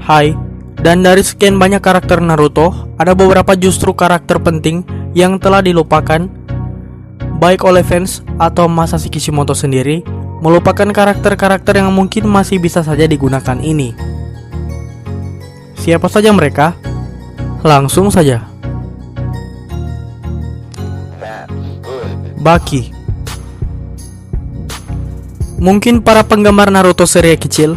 Hai, dan dari sekian banyak karakter Naruto, ada beberapa justru karakter penting yang telah dilupakan, baik oleh fans atau Masashi Kishimoto sendiri, melupakan karakter-karakter yang mungkin masih bisa saja digunakan ini. Siapa saja mereka? Langsung saja. Baki. Mungkin para penggemar Naruto seri kecil,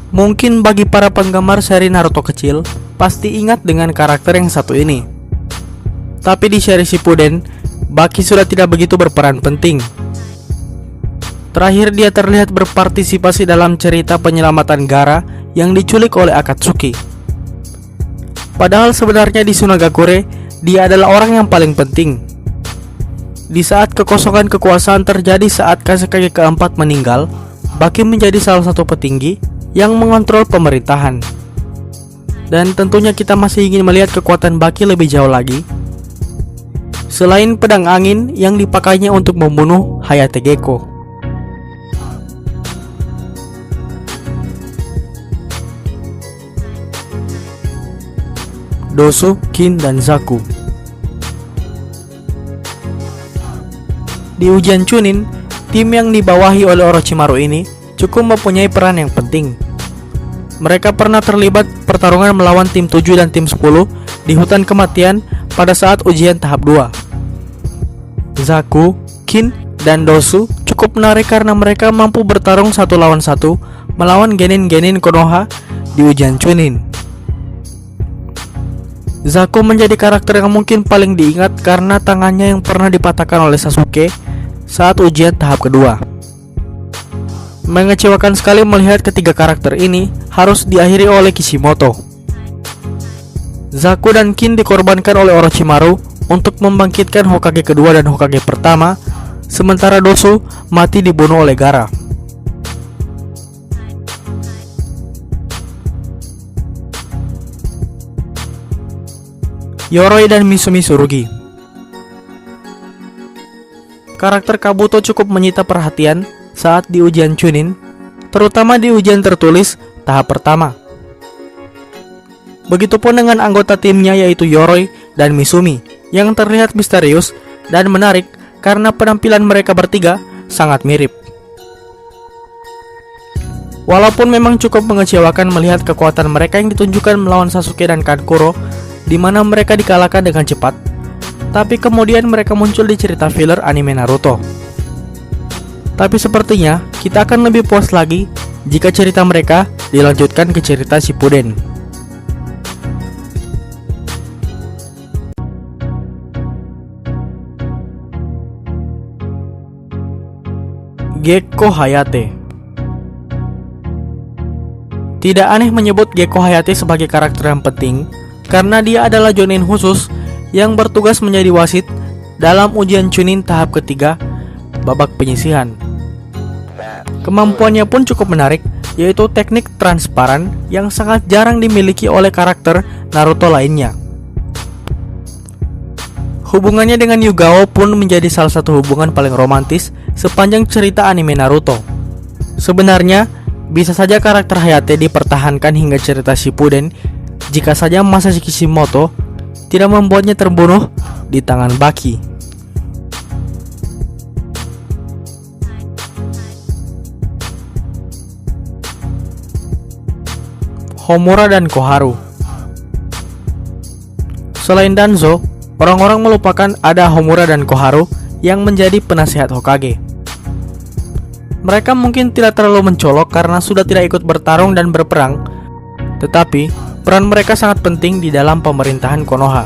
mungkin bagi para penggemar seri Naruto kecil, pasti ingat dengan karakter yang satu ini. Tapi di seri Shippuden, Baki sudah tidak begitu berperan penting. Terakhir dia terlihat berpartisipasi dalam cerita penyelamatan Gaara yang diculik oleh Akatsuki. Padahal sebenarnya di Sunagakure, dia adalah orang yang paling penting. Di saat kekosongan kekuasaan terjadi saat Kazekage keempat meninggal, Baki menjadi salah satu petinggi yang mengontrol pemerintahan. Dan tentunya kita masih ingin melihat kekuatan Baki lebih jauh lagi. Selain pedang angin yang dipakainya untuk membunuh Hayate Gecko. Dosu, Kin, dan Zaku. Di ujian Chunin, tim yang dibawahi oleh Orochimaru ini cukup mempunyai peran yang penting. Mereka pernah terlibat pertarungan melawan tim 7 dan tim 10 di hutan kematian pada saat ujian tahap 2. Zaku, Kin, dan Dosu cukup menarik karena mereka mampu bertarung satu lawan satu melawan genin-genin Konoha di ujian Chunin. Zaku menjadi karakter yang mungkin paling diingat karena tangannya yang pernah dipatahkan oleh Sasuke saat ujian tahap kedua. Mengecewakan sekali melihat ketiga karakter ini harus diakhiri oleh Kishimoto. Zaku dan Kin dikorbankan oleh Orochimaru untuk membangkitkan Hokage kedua dan Hokage pertama, sementara Dosu mati dibunuh oleh Gaara. Yoroi dan Misumi Tsurugi. Karakter Kabuto cukup menyita perhatian saat di ujian Chunin, terutama di ujian tertulis tahap pertama. Begitupun dengan anggota timnya yaitu Yoroi dan Misumi yang terlihat misterius dan menarik karena penampilan mereka bertiga sangat mirip. Walaupun memang cukup mengecewakan melihat kekuatan mereka yang ditunjukkan melawan Sasuke dan Kankuro, di mana mereka dikalahkan dengan cepat, tapi kemudian mereka muncul di cerita filler anime Naruto. Tapi sepertinya kita akan lebih puas lagi jika cerita mereka dilanjutkan ke cerita Shippuden. Gecko Hayate. Tidak aneh menyebut Gecko Hayate sebagai karakter yang penting karena dia adalah jonin khusus yang bertugas menjadi wasit dalam ujian Chunin tahap ketiga, babak penyisihan. Kemampuannya pun cukup menarik, yaitu teknik transparan yang sangat jarang dimiliki oleh karakter Naruto lainnya. Hubungannya dengan Yugao pun menjadi salah satu hubungan paling romantis sepanjang cerita anime Naruto. Sebenarnya, bisa saja karakter Hayate dipertahankan hingga cerita Shippuden jika saja Masashi Kishimoto tidak membuatnya terbunuh di tangan Baki. Homura dan Koharu. Selain Danzo, orang-orang melupakan ada Homura dan Koharu yang menjadi penasihat Hokage. Mereka mungkin tidak terlalu mencolok karena sudah tidak ikut bertarung dan berperang, tetapi peran mereka sangat penting di dalam pemerintahan Konoha.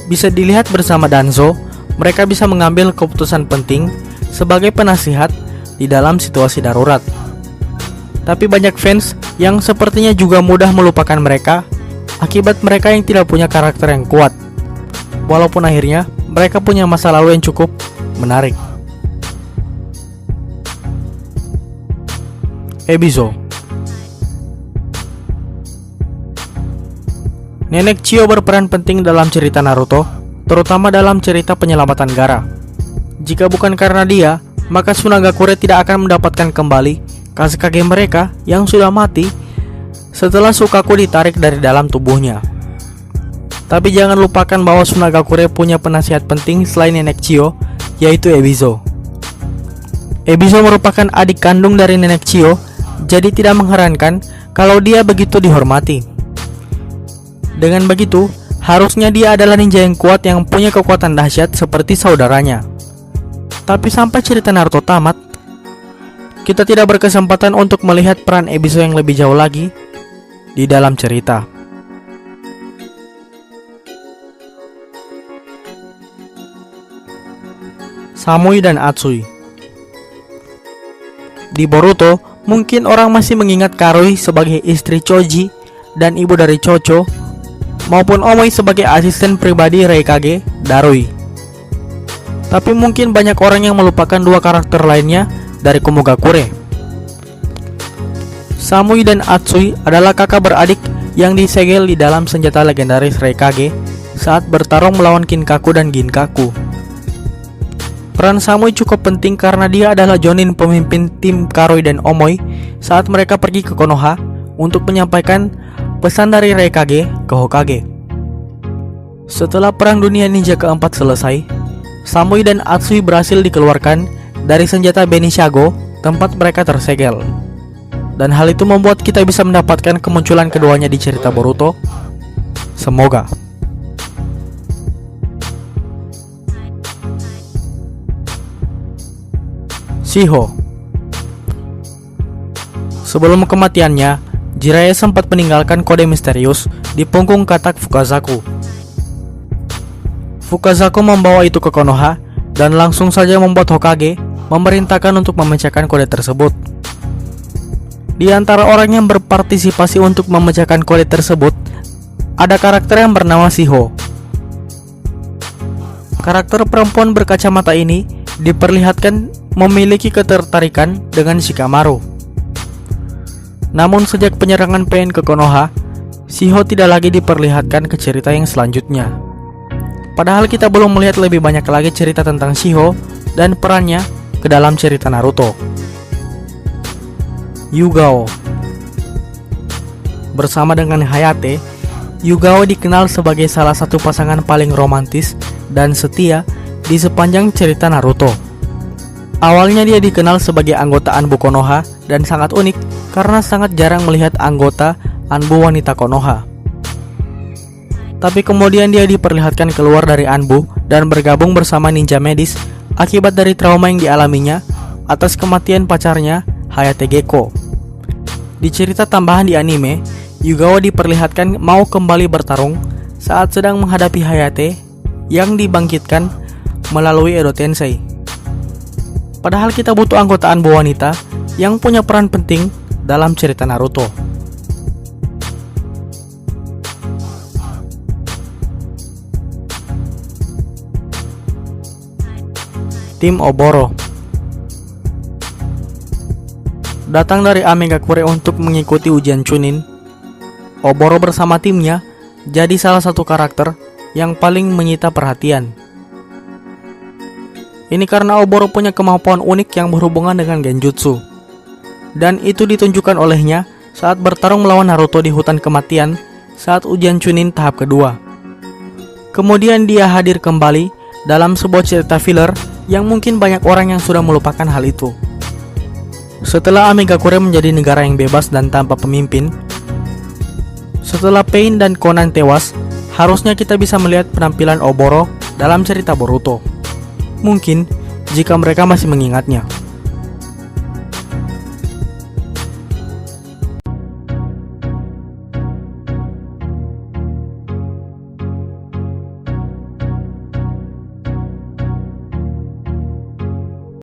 Bisa dilihat bersama Danzo, mereka bisa mengambil keputusan penting sebagai penasihat di dalam situasi darurat. Tapi banyak fans yang sepertinya juga mudah melupakan mereka akibat mereka yang tidak punya karakter yang kuat. Walaupun akhirnya mereka punya masa lalu yang cukup menarik. Ebizo. Nenek Chio berperan penting dalam cerita Naruto, terutama dalam cerita penyelamatan Gaara. Jika bukan karena dia, maka Sunagakure tidak akan mendapatkan kembali Kazekage mereka yang sudah mati setelah Sukaku ditarik dari dalam tubuhnya. Tapi jangan lupakan bahwa Tsunagakure punya penasihat penting selain Nenek Chiyo, yaitu Ebizo. Ebizo merupakan adik kandung dari Nenek Chiyo, jadi tidak mengherankan kalau dia begitu dihormati. Dengan begitu, harusnya dia adalah ninja yang kuat yang punya kekuatan dahsyat seperti saudaranya. Tapi sampai cerita Naruto tamat, kita tidak berkesempatan untuk melihat peran Ebizo yang lebih jauh lagi di dalam cerita. Samui dan Atsui. Di Boruto, mungkin orang masih mengingat Karui sebagai istri Choji dan ibu dari Chocho, maupun Omoi sebagai asisten pribadi Raikage, Darui. Tapi mungkin banyak orang yang melupakan dua karakter lainnya dari Komogakure. Samui dan Atsui adalah kakak beradik yang disegel di dalam senjata legendaris Raikage saat bertarung melawan Kinkaku dan Ginkaku. Peran Samui cukup penting karena dia adalah Jonin, pemimpin tim Karui dan Omoi saat mereka pergi ke Konoha untuk menyampaikan pesan dari Raikage ke Hokage. Setelah Perang Dunia Ninja keempat selesai, Samui dan Atsui berhasil dikeluarkan dari senjata Benishago, tempat mereka tersegel. Dan hal itu membuat kita bisa mendapatkan kemunculan keduanya di cerita Boruto. Semoga. Shiho. Sebelum kematiannya, Jiraiya sempat meninggalkan kode misterius di punggung katak Fukazaku. Fukazaku membawa itu ke Konoha dan langsung saja membuat Hokage memerintahkan untuk memecahkan kode tersebut. Di antara orang yang berpartisipasi untuk memecahkan kode tersebut, ada karakter yang bernama Shiho. Karakter perempuan berkacamata ini diperlihatkan memiliki ketertarikan dengan Shikamaru. Namun sejak penyerangan Pain ke Konoha, Shiho tidak lagi diperlihatkan ke cerita yang selanjutnya. Padahal kita belum melihat lebih banyak lagi cerita tentang Shiho dan perannya ke dalam cerita Naruto. Yugao. Bersama dengan Hayate, Yugao dikenal sebagai salah satu pasangan paling romantis dan setia di sepanjang cerita Naruto. Awalnya dia dikenal sebagai anggota Anbu Konoha dan sangat unik karena sangat jarang melihat anggota Anbu wanita Konoha. Tapi kemudian dia diperlihatkan keluar dari Anbu dan bergabung bersama ninja medis akibat dari trauma yang dialaminya atas kematian pacarnya Hayate Gecko. Di cerita tambahan di anime, Yugao diperlihatkan mau kembali bertarung saat sedang menghadapi Hayate yang dibangkitkan melalui Edo Tensei. Padahal kita butuh anggota Anbu wanita yang punya peran penting dalam cerita Naruto. Tim Oboro. Datang dari Amegakure untuk mengikuti ujian Chunin, Oboro bersama timnya jadi salah satu karakter yang paling menyita perhatian. Ini karena Oboro punya kemampuan unik yang berhubungan dengan genjutsu. Dan itu ditunjukkan olehnya saat bertarung melawan Naruto di hutan kematian saat ujian Chunin tahap kedua. Kemudian dia hadir kembali dalam sebuah cerita filler yang mungkin banyak orang yang sudah melupakan hal itu. Setelah Amegakure menjadi negara yang bebas dan tanpa pemimpin, setelah Pain dan Conan tewas, harusnya kita bisa melihat penampilan Oboro dalam cerita Boruto. Mungkin jika mereka masih mengingatnya.